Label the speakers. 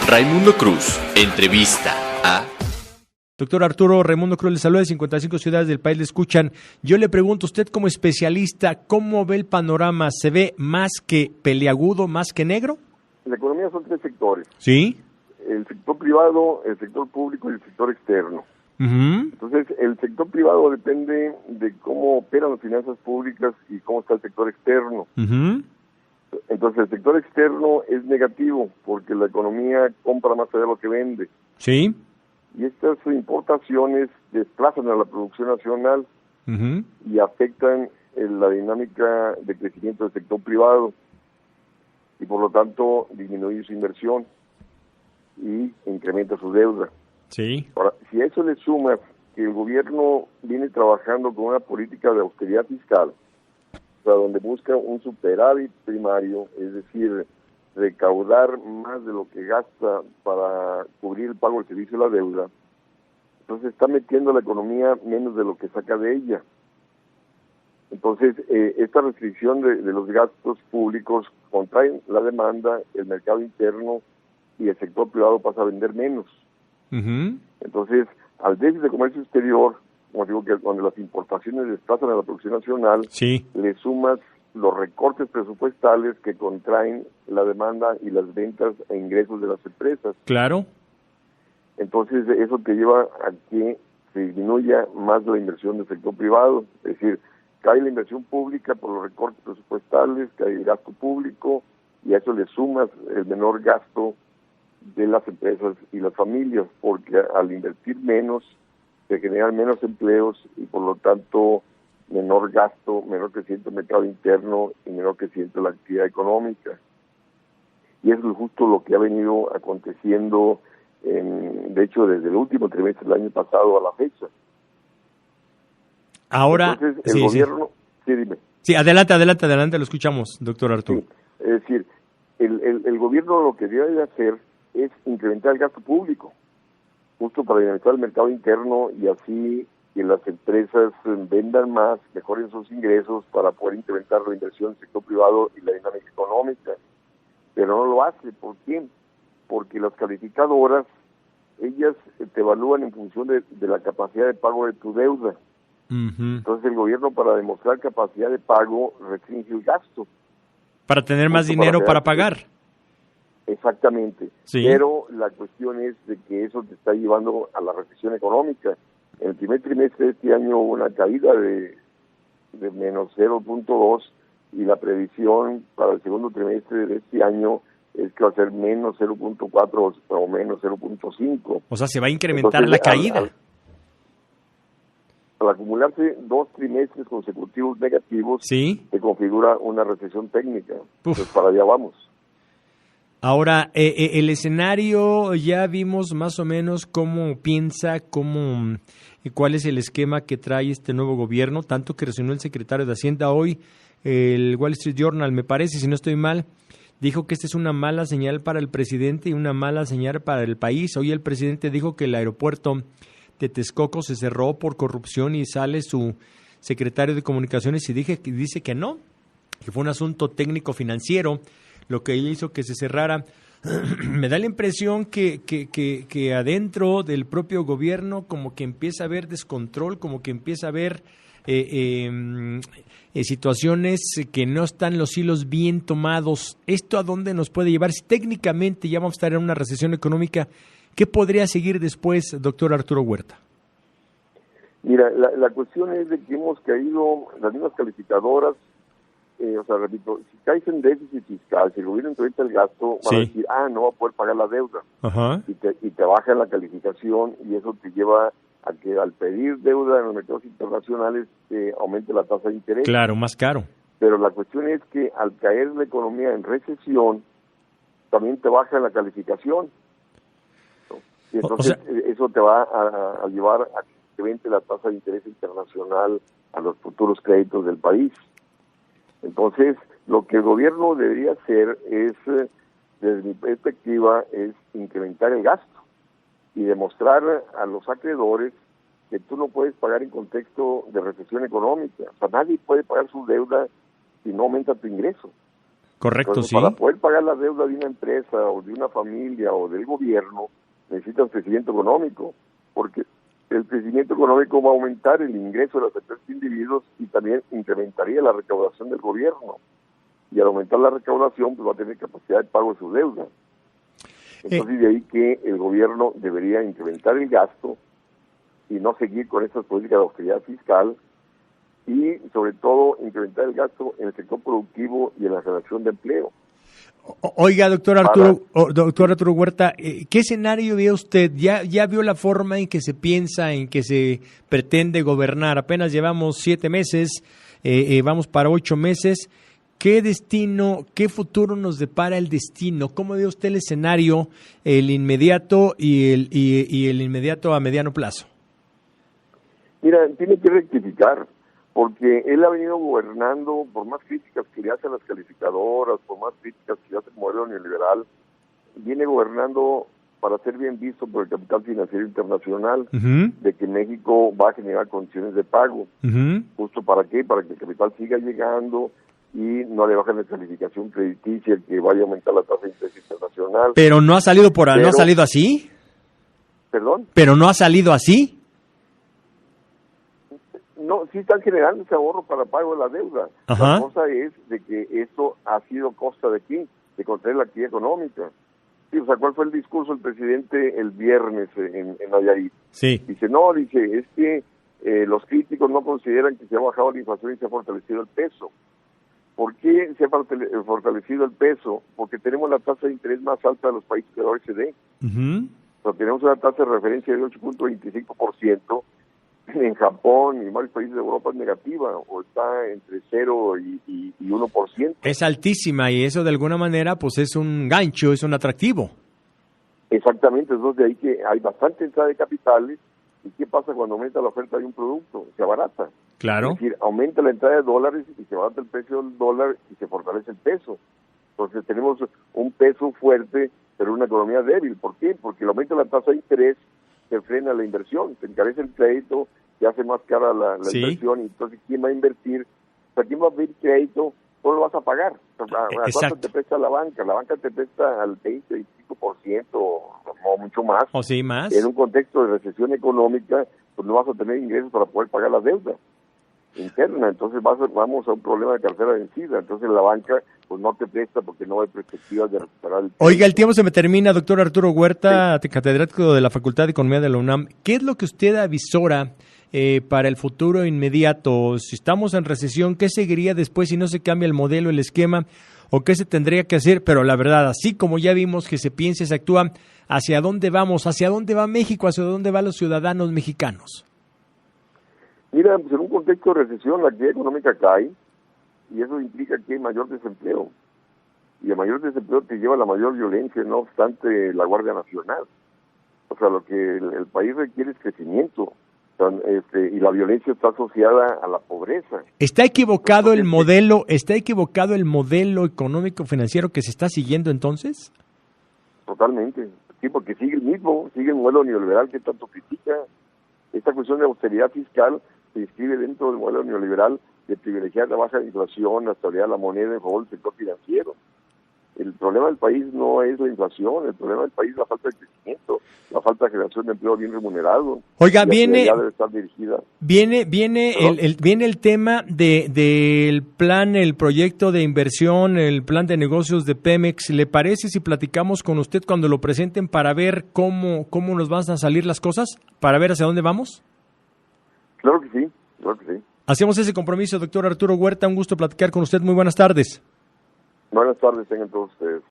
Speaker 1: Raimundo Cruz, entrevista a...
Speaker 2: Doctor Arturo Raimundo Cruz, le saluda de 55 ciudades del país, le escuchan. Yo le pregunto, usted como especialista, ¿cómo ve el panorama? ¿Se ve más que peliagudo, más que negro?
Speaker 3: La economía son tres sectores.
Speaker 2: Sí.
Speaker 3: El sector privado, el sector público y el sector externo.
Speaker 2: Uh-huh.
Speaker 3: Entonces, el sector privado depende de cómo operan las finanzas públicas y cómo está el sector externo.
Speaker 2: Uh-huh.
Speaker 3: Entonces, el sector externo es negativo porque la economía compra más allá de lo que vende.
Speaker 2: Sí.
Speaker 3: Y estas importaciones desplazan a la producción nacional
Speaker 2: Uh-huh.
Speaker 3: y afectan la dinámica de crecimiento del sector privado y por lo tanto disminuye su inversión y incrementa su deuda.
Speaker 2: Sí.
Speaker 3: Ahora, si a eso le sumas que el gobierno viene trabajando con una política de austeridad fiscal, o sea, donde busca un superávit primario, es decir, recaudar más de lo que gasta para cubrir el pago del servicio de la deuda, entonces está metiendo a la economía menos de lo que saca de ella. Entonces, esta restricción de los gastos públicos contrae la demanda, el mercado interno y el sector privado pasa a vender menos.
Speaker 2: Uh-huh.
Speaker 3: Entonces, al déficit de comercio exterior, como digo, que cuando las importaciones desplazan a la producción nacional,
Speaker 2: Sí.
Speaker 3: le sumas los recortes presupuestales que contraen la demanda y las ventas e ingresos de las empresas.
Speaker 2: Claro.
Speaker 3: Entonces, eso te lleva a que se disminuya más la inversión del sector privado, es decir, cae la inversión pública por los recortes presupuestales, cae el gasto público y a eso le sumas el menor gasto de las empresas y las familias, porque al invertir menos se generan menos empleos y por lo tanto menor gasto, menor crecimiento del mercado interno y menor crecimiento de la actividad económica. Y eso es justo lo que ha venido aconteciendo, de hecho, desde el último trimestre del año pasado a la fecha.
Speaker 2: Ahora,
Speaker 3: entonces, el gobierno... Sí, dime.
Speaker 2: Sí, adelante, lo escuchamos, doctor Arturo.
Speaker 3: Sí, es decir, el gobierno lo que debe de hacer es incrementar el gasto público, justo para dinamizar el mercado interno y así que las empresas vendan más, mejoren sus ingresos para poder incrementar la inversión del sector privado y la dinámica económica. Pero no lo hace. ¿Por qué? Porque las calificadoras, ellas te evalúan en función de la capacidad de pago de tu deuda.
Speaker 2: Uh-huh.
Speaker 3: Entonces el gobierno, para demostrar capacidad de pago, restringe el gasto.
Speaker 2: Para tener más dinero para pagar.
Speaker 3: Exactamente,
Speaker 2: Sí.
Speaker 3: Pero la cuestión es de que eso te está llevando a la recesión económica. En el primer trimestre de este año hubo una caída de menos 0.2 y la previsión para el segundo trimestre de este año es que va a ser menos 0.4 o menos 0.5.
Speaker 2: O sea, se va a incrementar. Entonces, la caída.
Speaker 3: Al acumularse 2 trimestres consecutivos negativos,
Speaker 2: sí,
Speaker 3: se configura una recesión técnica. Pues para allá vamos.
Speaker 2: Ahora, el escenario, ya vimos más o menos cómo piensa, cuál es el esquema que trae este nuevo gobierno, tanto que reunió el secretario de Hacienda hoy, el Wall Street Journal, me parece, si no estoy mal, dijo que esta es una mala señal para el presidente y una mala señal para el país. Hoy el presidente dijo que el aeropuerto de Texcoco se cerró por corrupción y sale su secretario de Comunicaciones y dice que no, que fue un asunto técnico-financiero lo que hizo que se cerrara. Me da la impresión que adentro del propio gobierno como que empieza a haber descontrol, como que empieza a haber situaciones que no están los hilos bien tomados. ¿Esto a dónde nos puede llevar? Si técnicamente ya vamos a estar en una recesión económica, ¿qué podría seguir después, doctor Arturo Huerta?
Speaker 3: Mira, la cuestión es de que hemos caído, las mismas calificadoras, o sea, repito, si caes en déficit fiscal, si el gobierno incrementa el gasto, van a decir, no va a poder pagar la deuda.
Speaker 2: Ajá.
Speaker 3: Y te bajan la calificación y eso te lleva a que al pedir deuda en los mercados internacionales aumente la tasa de interés.
Speaker 2: Claro, más caro.
Speaker 3: Pero la cuestión es que al caer la economía en recesión, también te baja la calificación. Y entonces eso te va a llevar a que incremente la tasa de interés internacional a los futuros créditos del país. Entonces, lo que el gobierno debería hacer es, desde mi perspectiva, es incrementar el gasto y demostrar a los acreedores que tú no puedes pagar en contexto de recesión económica. O sea, nadie puede pagar su deuda si no aumenta tu ingreso.
Speaker 2: Correcto,
Speaker 3: Entonces,
Speaker 2: sí.
Speaker 3: para poder pagar la deuda de una empresa o de una familia o del gobierno, necesitas crecimiento económico, porque el crecimiento económico va a aumentar el ingreso de las empresas e individuos y también incrementaría la recaudación del gobierno. Y al aumentar la recaudación, pues va a tener capacidad de pago de su deuda. Entonces, de ahí que el gobierno debería incrementar el gasto y no seguir con estas políticas de austeridad fiscal, y sobre todo incrementar el gasto en el sector productivo y en la generación de empleo.
Speaker 2: Oiga, doctor Arturo Huerta, ¿qué escenario ve usted? ¿Ya vio la forma en que se piensa, en que se pretende gobernar? Apenas llevamos 7 meses, vamos para 8 meses. ¿Qué destino, qué futuro nos depara el destino? ¿Cómo ve usted el escenario, el inmediato y el inmediato a mediano plazo?
Speaker 3: Mira, tiene que rectificar, porque él ha venido gobernando, por más críticas que le hacen las calificadoras, por más críticas que le hace el modelo neoliberal, viene gobernando para ser bien visto por el capital financiero internacional, de que México va a generar condiciones de pago. ¿Justo para qué? Para que el capital siga llegando y no le bajen la calificación crediticia, que vaya a aumentar la tasa de interés internacional.
Speaker 2: Pero no ha salido ¿no ha salido así?
Speaker 3: ¿Perdón?
Speaker 2: ¿Pero no ha salido así?
Speaker 3: No, sí están generando ese ahorro para pago de la deuda.
Speaker 2: Ajá.
Speaker 3: La cosa es de que esto ha sido costa de ¿qué? De contraer la actividad económica. Sí, o sea, ¿cuál fue el discurso del presidente el viernes en Nayarit?
Speaker 2: Sí.
Speaker 3: Dice, es que los críticos no consideran que se ha bajado la inflación y se ha fortalecido el peso. ¿Por qué se ha fortalecido el peso? Porque tenemos la tasa de interés más alta de los países de la OECD. O sea, tenemos una tasa de referencia de 8.25%. En Japón y en varios países de Europa es negativa, o está entre 0 y 1%.
Speaker 2: Es altísima, y eso de alguna manera pues es un gancho, es un atractivo.
Speaker 3: Exactamente, entonces de ahí que hay bastante entrada de capitales. ¿Y qué pasa cuando aumenta la oferta de un producto? Se abarata.
Speaker 2: Claro.
Speaker 3: Es decir, aumenta la entrada de dólares y se abarata el precio del dólar y se fortalece el peso. Entonces tenemos un peso fuerte, pero una economía débil. ¿Por qué? Porque el aumento de la tasa de interés se frena la inversión, se encarece el crédito, se hace más cara la inversión, y entonces ¿quién va a invertir? O sea, ¿quién va a pedir crédito? ¿Cómo lo vas a pagar? O sea, ¿a cuánto te presta la banca? La banca te presta al 20-25% o mucho más.
Speaker 2: ¿O sí, más?
Speaker 3: En un contexto de recesión económica, pues no vas a tener ingresos para poder pagar la deuda interna, entonces vamos a un problema de cartera vencida. Entonces la banca pues no te presta porque no hay perspectivas de recuperar el crédito.
Speaker 2: Oiga, el tiempo se me termina, doctor Arturo Huerta, sí, catedrático de la Facultad de Economía de la UNAM. ¿Qué es lo que usted avisora para el futuro inmediato? Si estamos en recesión, ¿qué seguiría después si no se cambia el modelo, el esquema, o qué se tendría que hacer? Pero la verdad, así como ya vimos que se piensa y se actúa, ¿hacia dónde vamos? ¿Hacia dónde va México? ¿Hacia dónde van los ciudadanos mexicanos?
Speaker 3: Mira, pues en un contexto de recesión la actividad económica cae, y eso implica que hay mayor desempleo. Y el mayor desempleo te lleva a la mayor violencia, no obstante la Guardia Nacional. O sea, lo que el país requiere es crecimiento. Y la violencia está asociada a la pobreza.
Speaker 2: ¿Está equivocado el modelo económico financiero que se está siguiendo entonces?
Speaker 3: Totalmente. Sí, porque sigue el modelo neoliberal que tanto critica. Esta cuestión de austeridad fiscal se inscribe dentro del modelo neoliberal de privilegiar la baja inflación, la estabilidad de la moneda en favor del sector financiero. El problema del país no es la inflación, el problema del país es la falta de crecimiento, la falta de generación de empleo bien remunerado.
Speaker 2: Oiga,
Speaker 3: debe estar dirigida.
Speaker 2: Viene el tema del plan, el proyecto de inversión, el plan de negocios de Pemex. ¿Le parece si platicamos con usted cuando lo presenten para ver cómo nos van a salir las cosas, para ver hacia dónde vamos?
Speaker 3: Claro que sí, claro que sí.
Speaker 2: Hacemos ese compromiso, doctor Arturo Huerta. Un gusto platicar con usted. Muy buenas tardes.
Speaker 3: Buenas tardes, tengan todos ustedes.